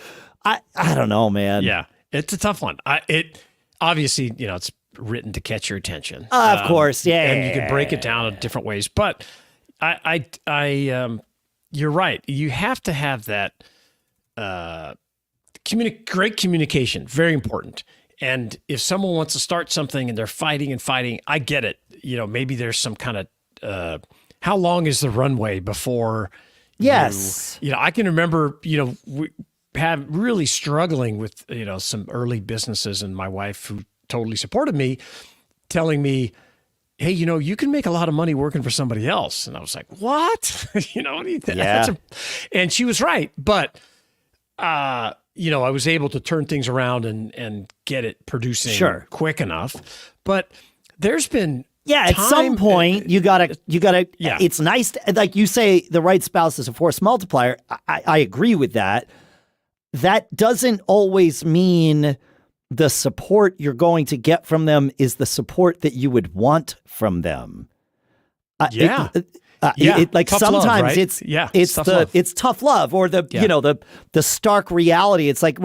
I don't know, man. Yeah, it's a tough one. It obviously, it's written to catch your attention. Of course, yeah. And you can break it down in different ways, but you're right. You have to have that great communication, very important. And if someone wants to start something and they're fighting, I get it. Maybe there's some kind of how long is the runway before? Yes. I can remember, we have really struggling with, some early businesses, and my wife, who totally supported me, telling me, hey, you can make a lot of money working for somebody else. And I was like, what? What do you think? Yeah. And she was right. But, I was able to turn things around and get it producing quick enough. But there's been at some point you gotta. Yeah. It's nice to, like you say, the right spouse is a force multiplier. I agree with that. That doesn't always mean the support you're going to get from them is the support that you would want from them. Like Tough sometimes love, right? it's tough love, or the stark reality. It's like,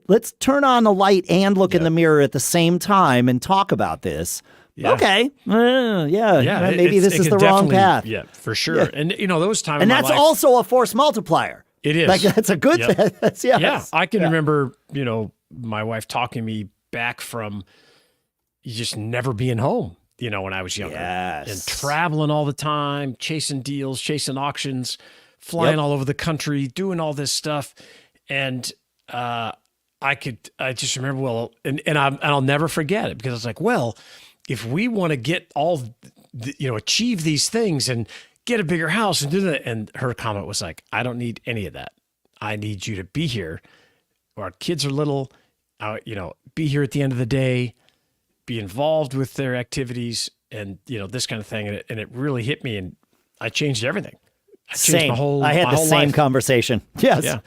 let's turn on the light and look in the mirror at the same time and talk about this. Yeah. Okay. Maybe this is the wrong path. Yeah, for sure. Yeah. And those times, and that's also a force multiplier. It is. Like, that's a good thing. Yeah. I can remember, my wife talking me back from just never being home, when I was younger. Yes. And traveling all the time, chasing deals, chasing auctions, flying all over the country, doing all this stuff. And I just remember, I'll never forget it, because I was like, well, if we want to get achieve these things and get a bigger house and do that. And her comment was like, I don't need any of that. I need you to be here. Our kids are little, be here at the end of the day, be involved with their activities, and, this kind of thing. And it really hit me, and I changed everything. Same. I had the same conversation. Yes. Yeah.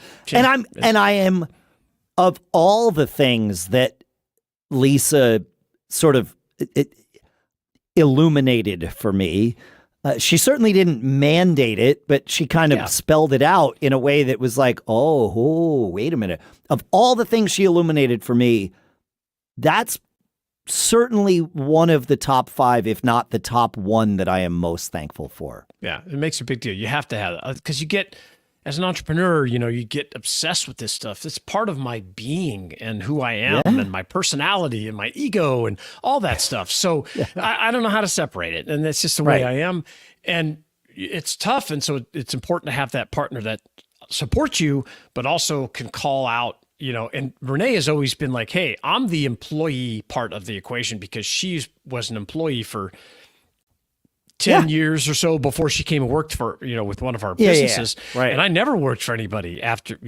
And I am, of all the things that Lisa sort of illuminated for me, She certainly didn't mandate it, but she kind of spelled it out in a way that was like, oh, wait a minute. Of all the things she illuminated for me, that's certainly one of the top 5, if not the top 1 that I am most thankful for. Yeah, it makes a big deal. You have to have it because you get, as an entrepreneur, you get obsessed with this stuff. It's part of my being and who I am and my personality and my ego and all that stuff. So I don't know how to separate it. And that's just the way I am. And it's tough. And so it's important to have that partner that supports you, but also can call out, and Renee has always been like, hey, I'm the employee part of the equation because she was an employee for 10 years or so before she came and worked for, with one of our businesses. Right. And I never worked for anybody after,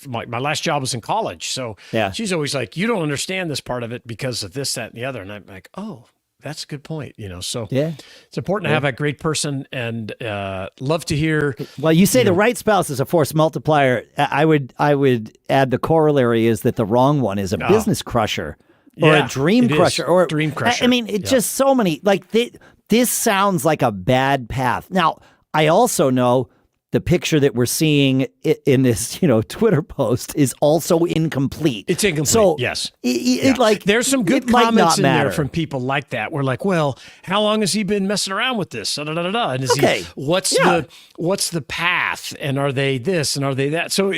my last job was in college. So she's always like, you don't understand this part of it because of this, that, and the other. And I'm like, oh, that's a good point. So it's important to have that great person and love to hear. Well, you say the right spouse is a force multiplier. I would add the corollary is that the wrong one is a business crusher or a dream crusher or dream crusher. I mean, it's just so many like this sounds like a bad path. Now, I also know the picture that we're seeing in this, Twitter post is also incomplete. It's incomplete. So yes, like there's some good comments in there from people like that. We're like, well, how long has he been messing around with this? Da, da, da, da. And is he, what's the path? And are they this and are they that? So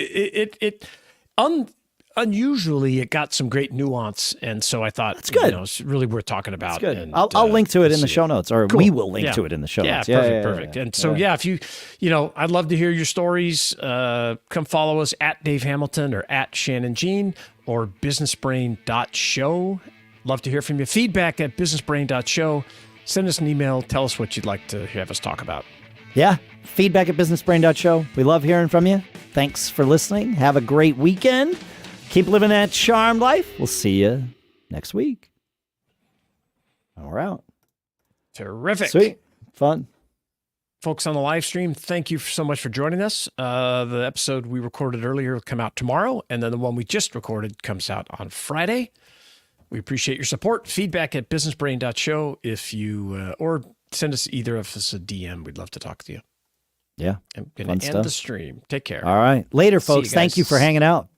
unusually, it got some great nuance, and so I thought it's good. It's really worth talking about. It's good. And, I'll link to it in the show notes, or we will link to it in the show notes. Perfect. And so, if you, I'd love to hear your stories. Come follow us at Dave Hamilton or at Shannon Jean or businessbrain.show. Love to hear from you. Feedback at businessbrain.show. Send us an email. Tell us what you'd like to have us talk about. Yeah. Feedback at businessbrain.show. We love hearing from you. Thanks for listening. Have a great weekend. Keep living that charmed life. We'll see you next week. And we're out. Terrific. Sweet. Fun. Folks on the live stream, thank you so much for joining us. The episode we recorded earlier will come out tomorrow, and then the one we just recorded comes out on Friday. We appreciate your support. Feedback at businessbrain.show if you, or send us either of us a DM. We'd love to talk to you. Yeah. I'm going to end the stream. Take care. All right. Later, folks. Thank you for hanging out.